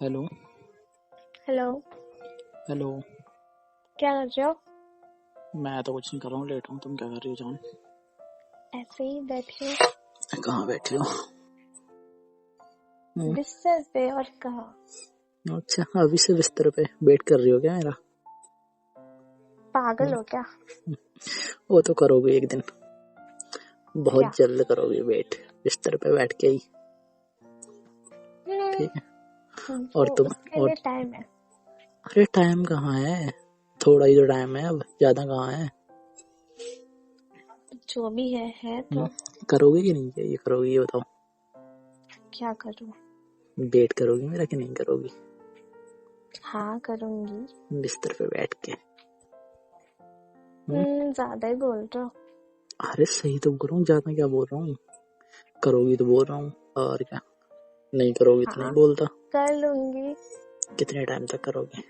Hello. Hello. Hello. क्या कर रहे हो? मैं तो कुछ नहीं कर रहा हूँ, लेट हूँ। तुम क्या कर रही हो जान? ऐसे ही बैठी हूँ कहाँ बैठी हो? बिस्तर पे। और कहाँ? अच्छा, अभी से बिस्तर पे वेट कर रही हो क्या मेरा? पागल हो क्या? वो तो करोगे एक दिन, क्या? बहुत जल्द करोगे वेट, बिस्तर पे बैठ के ही। ठीक है। और तुम उसके और लिए टाइम है। अरे टाइम कहाँ है, थोड़ा ही तो टाइम है, अब ज्यादा कहाँ है। जो भी है तो। करोगे कि नहीं, ये करोगे ये बताओ। क्या करूँ? वेट करोगी मेरा कि नहीं करोगी? हाँ करूँगी। बिस्तर पे बैठ के। ज्यादा ही बोल रहे हो। अरे सही तो बोल रहा हूँ, ज्यादा क्या बोल रहा हूँ। करोगी तो बोल रहा हूँ, और क्या। नहीं करोगी तो नहीं हाँ बोलता। कर लूंगी। कितने टाइम तक करोगे?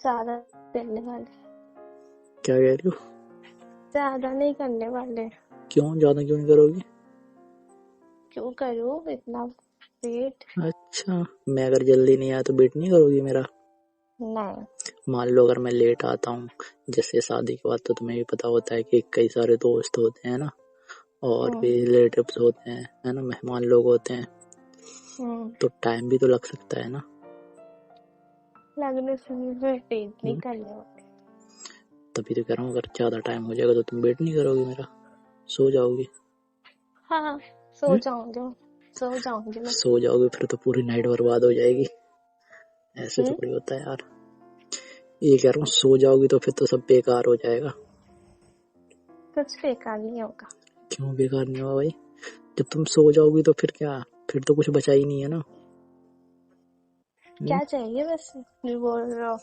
ज्यादा करने वाले। क्या कह रही हो? ज्यादा नहीं करने वाले। क्यों ज्यादा क्यों नहीं करोगी? क्यों करूँ इतना वेट? अच्छा, मैं अगर जल्दी नहीं आया तो वेट नहीं करोगी मेरा? नहीं। मान लो अगर मैं लेट आता हूँ, जैसे शादी के बाद तो तुम्हें भी पता होता है कि कई सारे दोस्त होते हैं ना, और भी रिलेटिव्स होते हैं, है ना, मेहमान लोग होते हैं, तो टाइम भी तो लग सकता है ना। लगने से वेट नहीं करने वाले। तभी तो कह रहा हूँ, अगर ज्यादा टाइम हो जाएगा तो तुम वेट नहीं करोगी मेरा, सो जाओगी। हाँ सो जाऊंगी मैं। सो जाओगी फिर तो पूरी नाइट बर्बाद हो जाएगी। ऐसे थोड़ी होता है यार। ये कह रहा हूँ, सो जाओगी तो फिर तो सब बेकार हो जाएगा। कुछ बेकार नहीं होगा। क्यों बेकार नहीं होगा भाई? जब तुम सो जाओगी तो फिर क्या, फिर तो कुछ बचा ही नहीं है ना। क्या चाहिए वैसे जो बोल रहे हो?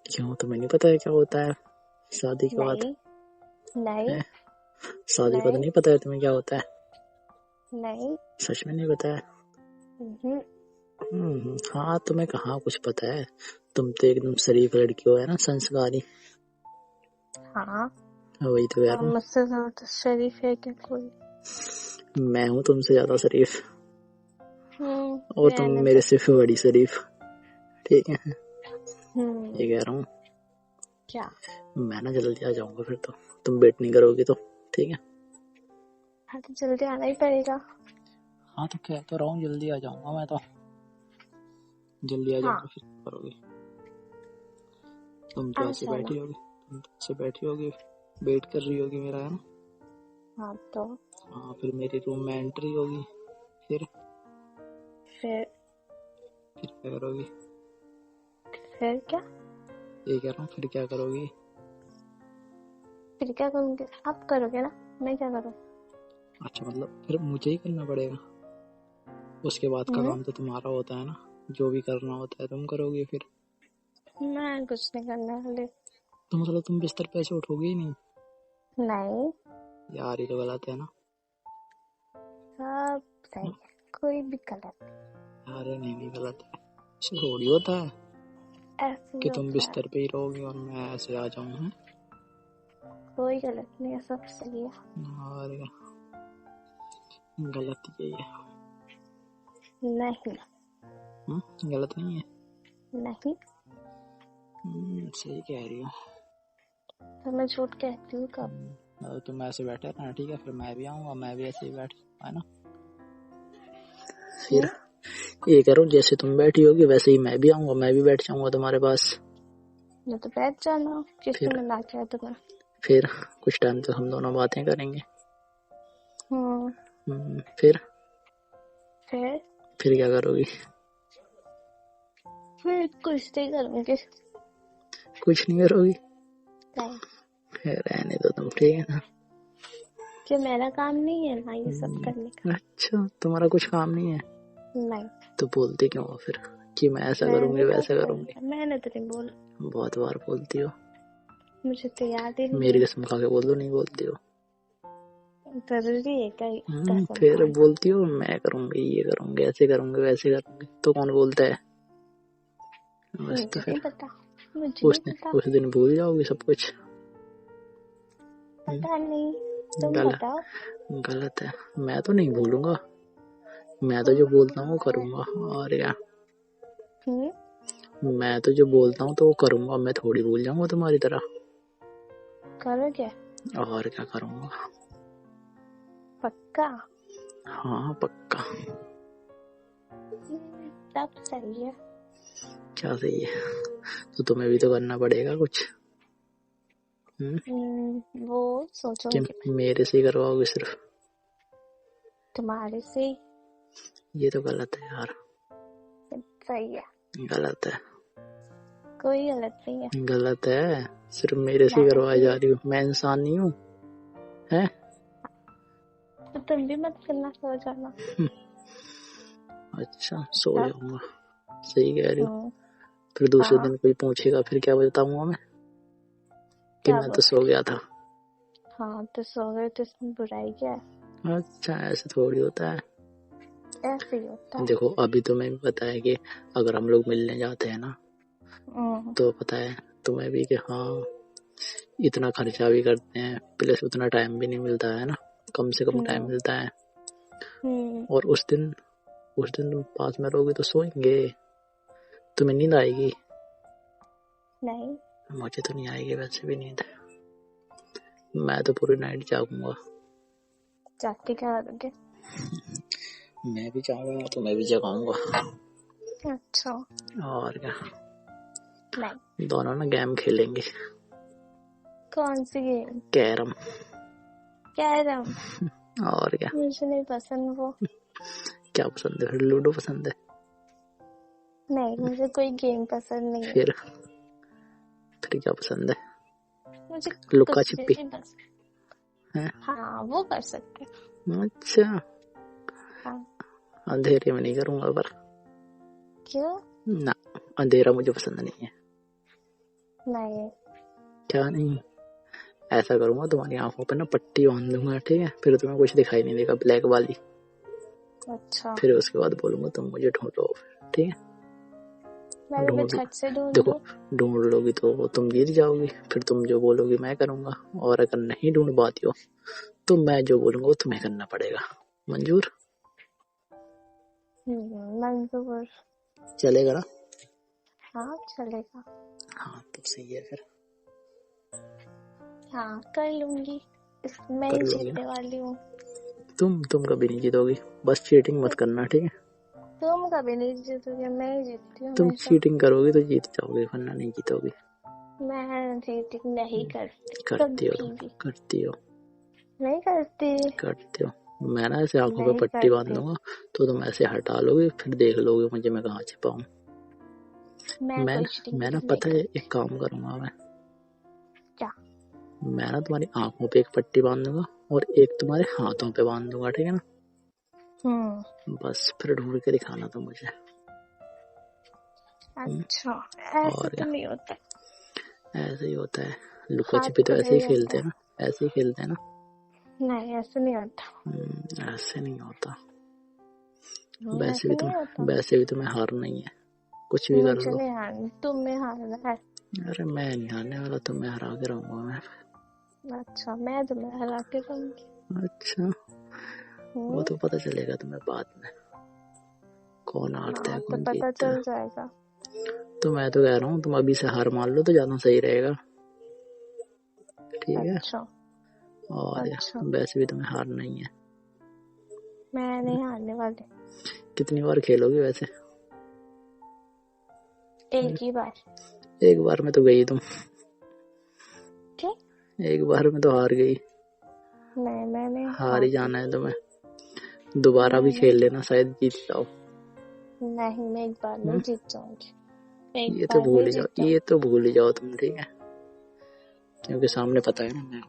क्यों, तुम्हें नहीं पता है क्या होता है शादी के बाद? नहीं शादी के बाद नहीं पता है तुम्हें क्या होता है? नहीं। सच में नहीं पता है? हाँ, तुम्हें कहाँ कुछ पता है। तुम तो एकदम शरीफ लड़की हो, है ना, संस्कारी। हाँ वही तो यार, मुझसे ज्यादा शरीफ है क्या कोई? मैं हूँ तुमसे ज्यादा शरीफ, और तुम रहने मेरे दो। से भी बड़ी शरीफ। ठीक है। ये कह रहा हूँ, क्या? मैं ना जल्दी आ जाऊंगा फिर तो, तुम वेट नहीं करोगी तो। ठीक है। हाँ तो जल्दी आना ही पड़ेगा। हाँ तो कह तो रहा हूँ, जल्दी आ जाऊंगा मैं तो, जल्दी आ जाऊंगा। फिर करोगी तुम तो ऐसे बैठी होगी, वेट कर रही होगी मेरा, है ना। हाँ तो हाँ, फिर मेरे रूम में एंट्री होगी, फिर क्या करोगी? फिर क्या? ये कह रहा हूँ, फिर क्या करोगी? फिर क्या करूँगी? आप करोगे ना, मैं क्या करूँ? अच्छा, मतलब फिर मुझे ही करना पड़ेगा? उसके बाद का काम तो तुम्हारा होता है ना, जो भी करना होता है तुम करोगे फिर। मैं कुछ नहीं करने वाली। तो मतलब तुम बिस्तर पे ऐसे उठोगे ही नहीं? नहीं। यार ये तो गलत है ना। सब सही है, कोई भी गलत नहीं। अरे नहीं गलत है, ऐसे थोड़ी होता है ऐसे कि ही तुम होता है। बिस्तर पे ही रहोगे और मैं ऐसे आ जाऊँ। कोई गलत नहीं है, सब सही है। और गलत यही है। नहीं। गलत नहीं है। नहीं सही कह रही हो। तो मैं झूठ कहती हूँ कब? तुम ऐसे बैठे रहना, ठीक है, फिर मैं भी आऊंगा, मैं भी ऐसे ही बैठ, है ना। फिर ये करो, जैसे तुम बैठी होगी वैसे ही मैं भी आऊंगा, मैं भी बैठ जाऊंगा तुम्हारे पास। मैं तो बैठ जाना, किसने मना किया तुम्हें? फिर कुछ टाइम तक हम दोनों बातें करेंगे। फिर क्या करोगी? फिर कुछ नहीं करूंगी। कुछ नहीं करोगी? नहीं। रहने दो तुम, ठीक है ना। क्या मेरा काम नहीं है ना ये सब करने का? अच्छा, तुम्हारा कुछ काम नहीं है? नहीं। तो बोलते क्यों हो फिर कि मैं ऐसा करूंगी वैसा करूंगी? मैंने तो नहीं बोला। बहुत बार बोलती हो। मुझे तो याद ही नहीं मेरी है। कसम खा के बोल दो, नहीं बोलती हो। जरूरी है क्या? फिर बोलती हो मैं करूंगी, ये करूंगी, ऐसे करूंगी, वैसे करूंगी, तो कौन बोलता है? बस तो फिर उस दिन भूल जाओगी सब कुछ। पता नहीं, तुम बताओ। गलत है, मैं तो नहीं भूलूंगा, मैं तो जो बोलता हूँ वो करूँगा, और क्या। मैं तो जो बोलता हूँ तो वो करूँगा, मैं थोड़ी भूल जाऊँगा तुम्हारी तरह। करोगे? और क्या करूँगा। पक्का? हाँ पक्का। तब सही है। क्या सही है? तो तुम्हें भी तो करना पड़ेगा कुछ। वो कि सोचूंगी मेरे से ही करवाओगे सिर्फ? तुम्हारे से। ये तो गलत है यार। सही है। गलत है। कोई गलत नहीं है। गलत है, सिर्फ मेरे से ही करवाई जा रही हूँ। मैं इंसान नहीं हूँ है? तो तुम भी मत करना, सो जाना। अच्छा सो जाऊंगा, सही कह रही हो। फिर दूसरे दिन कोई पूछेगा फिर क्या बताऊंगा मैं कि मैं तो सो गया था। हाँ तो सो गए तो इसमें बुराई क्या है? अच्छा ऐसे थोड़ी होता है। ऐसे ही होता है। देखो अभी तुम्हें भी पता है कि अगर हम लोग मिलने जाते हैं ना तो पता है तुम्हें भी कि हाँ इतना खर्चा भी करते हैं, प्लस उतना टाइम भी नहीं मिलता है ना, कम से कम टाइम मिलता है। और उस दिन तुम पास में रहोगे तो सोएंगे, तुम्हें नींद आएगी? नहीं, मुझे तो नहीं आएगी वैसे भी नींद। मैं तो पूरी नाइट जागूंगा। जागते क्या करोगे? मैं भी जागूंगा तो मैं भी जगाऊंगा। अच्छा। और क्या। नहीं। दोनों ना गेम खेलेंगे। कौन सी गेम? कैरम। कैरम? और क्या। मुझे नहीं पसंद वो। क्या पसंद है फिर? लूडो पसंद है? नहीं, मुझे कोई गेम पसंद नहीं है। फिर क्या पसंद है? मुझे लुक्का कुछ छिपी नहीं पसंद है? हाँ वो कर सकते हैं। अच्छा। हाँ। अंधेरे में नहीं करूंगा पर। क्यों? ना, अंधेरा मुझे पसंद नहीं है। नहीं। क्या नहीं? ऐसा करूंगा तुम्हारी आंखों पे ना पट्टी बांध दूंगा, ठीक है, फिर तुम्हें कुछ दिखाई नहीं देगा, ब्लैक वाली। अच्छा। फिर उसके बाद बोलूंगा तुम मुझे ढूंढो, ठीक है। मैं छत से देखो ढूंढूं? ढूंढ लोगी तो तुम जीत जाओगी, फिर तुम जो बोलोगी मैं करूंगा, और अगर नहीं ढूंढ पाती हो तो मैं जो बोलूंगा वो तुम्हें करना पड़ेगा। मंजूर? मंजूर। चलेगा ना? हाँ चलेगा। हाँ तो सही है फिर। हाँ कर लूंगी। मैं कर ही लोगी जीतने ना? वाली हूँ। तुम कभी नहीं जीतोगी, बस चीटिंग मत करना, ठीक है। तुम कभी नहीं जीतोगे, मैं ही जीतती हूँ तुम हमेशा। चीटिंग करोगी तो जीत जाओगे, वरना नहीं जीतोगी। मैं चीटिंग नहीं करती करती हो कभी तुम, भी। करती हो, नहीं करती। करती हो। मैं ना ऐसे आंखों पे नहीं पट्टी बांध करती। दूंगा तो तुम ऐसे हटा लोगे, फिर देख लोगे मुझे मैं कहाँ छिपा हूँ। कोई चीटिंग मैं ना नहीं पता है करती। एक काम करूंगा मैं। क्या? मैं ना तुम्हारी आंखों पे एक पट्टी बांध दूंगा और एक तुम्हारे हाथों पे बांध दूंगा, ठीक है ना। बस फिर ढूंढ के दिखाना तुम मुझे। अच्छा। ऐसे और तो नहीं होता। ऐसे ही होता है। लुका हाथ छिपी तो पे ऐसे ही नहीं खेलते होता। हैं ना, ऐसे ही खेलते हैं ना। नहीं ऐसे नहीं होता। ऐसे नहीं होता। ऐसे नहीं होता। वैसे भी तुम्हें हारना ही है, कुछ भी कर मुझे लो। नहीं हारना, तुम्हें हारना है। अरे मैं नहीं हारने वाला, तुम्हें हरा के रहूंगा मैं। अच्छा मैं तुम्हें हरा के रहूंगी। अच्छा वो तो पता चलेगा तुम्हें बाद में, कौन हारता है तो कौन पता जीतता है। चल जाएगा। तो मैं तो कह रहा हूँ तुम अभी से हार मान लो तो ज्यादा सही रहेगा, ठीक है। अच्छा। और अच्छा। वैसे भी तुम्हें हारना ही है। मैं नहीं हारने वाली। कितनी बार खेलोगी वैसे? एक ही बार। एक बार में तो गई तुम। क्या? एक बार में तो हार गई। नहीं मैंने हार ही जाना है तुम्हें, दोबारा भी खेल लेना, शायद जीत जाओ। नहीं मैं एक बार में जीत जाऊंगी। एक ये तो बार में भूल ही जीत जाओ, ये तो भूल ही जाओ तुम, ठीक है, क्योंकि सामने पता है ना मैं।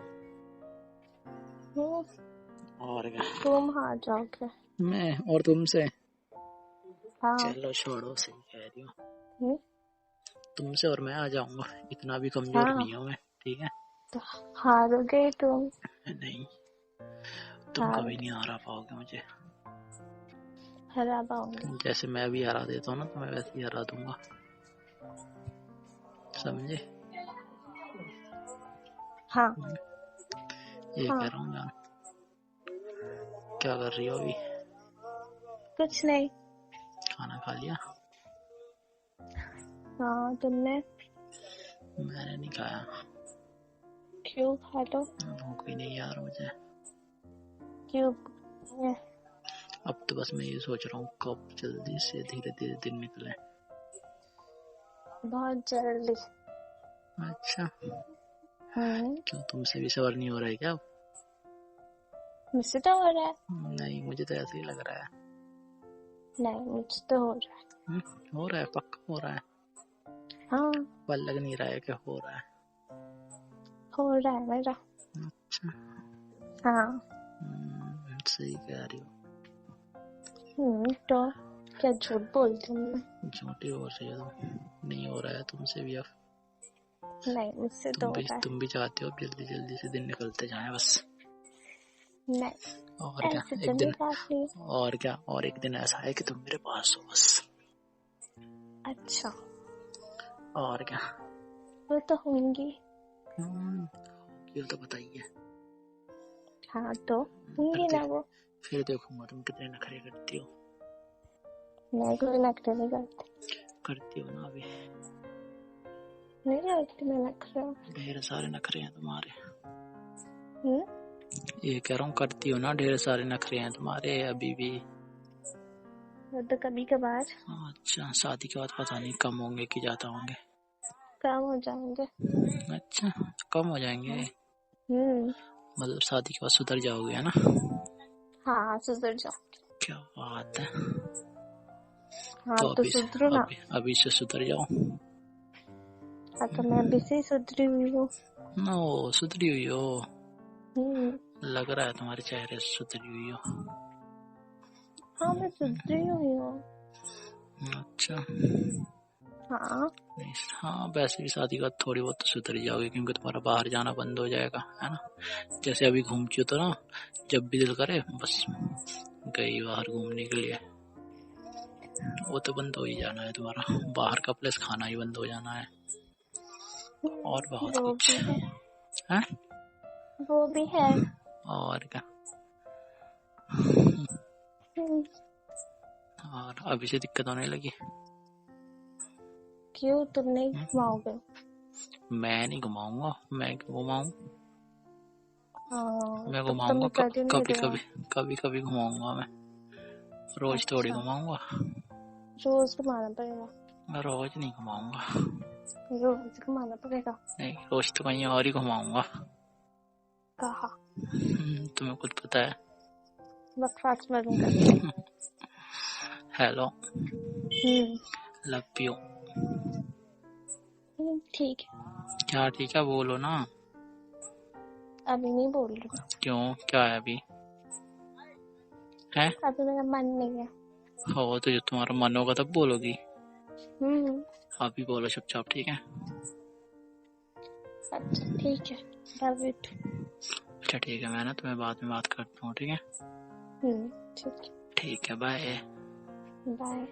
और क्या। तुम हार जाओगे। मैं और तुमसे? हाँ। चलो छोड़ो, सही कह रही हो। तुमसे और मैं आ जाऊंगा, इतना भी कमजोर नहीं हूँ मैं, ठीक है। तो हारोगे तुम। नहीं, तुम कभी नहीं हरा पाओगे मुझे। हरा पाओगे। जैसे मैं अभी हरा देता हूँ ना तो मैं वैसे ही हरा दूंगा, समझे। हाँ। ये कह रहा हूँ जान। क्या कर रही हो अभी? कुछ नहीं। खाना खा लिया? हाँ, तुमने? मैंने नहीं खाया। क्यों? खा लो। भूख भी नहीं यार मुझे। क्यों? अब तो बस मैं ये सोच रहा हूँ कब जल्दी से धीरे धीरे दिन निकले। बहुत जल्दी। अच्छा, क्यों तुमसे भी सबर नहीं हो रहा है क्या? मुझसे तो हो रहा है। नहीं, मुझे तो ऐसे ही लग रहा है। नहीं, मुझसे तो हो रहा है। हो रहा है? पक्का हो रहा है? हाँ, पर लग नहीं रहा है कि हो रहा है। हो रहा है मेरा। अच्छा। हाँ। सही कह रही हो। तो क्या झूठ बोलती हूँ मैं? झूठी हो रही हो तुम। नहीं हो रहा है तुमसे भी अब। नहीं, मुझसे तो हो रहा है। तुम भी चाहते हो अब जल्दी जल्दी से दिन निकलते जाएं बस। नहीं, और क्या, ऐसे एक दिन काफी। और क्या, और एक दिन ऐसा है कि तुम मेरे पास हो बस। अच्छा। और क्या। वो तो होंगी। ये तो बताइए। हाँ, तो होंगी ना वो। फिर देखूंगा तुम कितने नखरे करती हो। मैं कोई नखरे नहीं करती। करती हो ना अभी। नहीं करती मैं नखरे। ढेर सारे नखरे हैं तुम्हारे। ये कह रहा हूँ करती हो ना, ढेर सारे नखरे हैं तुम्हारे अभी भी। वो तो कभी कभार। अच्छा, शादी के बाद पता नहीं कम होंगे कि ज्यादा होंगे। कम हो जाएंगे। अच्छा, कम हो जाएंगे। मतलब शादी के बाद सुधर जाओगे है ना? हाँ, सुधर जाओ। क्या बात है। हाँ, तो तो सुधरो ना। अभी से सुधर जाओ। हाँ, तो मैं अभी से ही सुधरी हुई हूँ। नो, सुधरी हुई हो। लग रहा है तुम्हारे चेहरे से सुधरी हुई हो। हाँ, मैं सुधरी हुई हूँ। अच्छा। हाँ। हाँ, वैसे भी शादी के बाद थोड़ी बहुत तो सुधर जाओगे क्योंकि तुम्हारा बाहर जाना बंद हो जाएगा है ना। जैसे अभी घूमती हो तो ना, जब भी दिल करे बस गई बाहर घूमने के लिए, वो तो बंद हो ही जाना है तुम्हारा। बाहर का प्लस खाना ही बंद हो जाना है और बहुत वो कुछ भी है। वो भी है। और क्या। और अभी से दिक्कत होने लगी। क्यों? तुम नहीं घुमाओगे? मैं नहीं घुमाऊंगा। मैं क्यों घुमाऊं? मैं तब तो घुमाऊंगा मैं कर ही नहीं कभी रहा। कभी कभी घुमाऊंगा मैं। रोज थोड़ी अच्छा, घुमाऊंगा। रोज घुमाना पड़ेगा। मैं रोज नहीं घुमाऊंगा। रोज घुमाना पड़ेगा। नहीं, रोज तो कहीं और ही घुमाऊंगा। कहा? तुम्हें खुद पता है। बकवास मत कर। Hello, love you. ठीक है। क्या ठीक है? बोलो ना। अभी नहीं बोल रही। क्यों, क्या है अभी? है? अभी मेरा मन नहीं है। हो तो जो तुम्हारा मन होगा तब बोलोगी। अभी बोलो चुपचाप, ठीक है? अच्छा, ठीक है। Love you too. अच्छा ठीक है, मैं ना तुम्हें बाद में बात करता हूँ, ठीक है? ठीक है। ठीक है, बाय। बाय।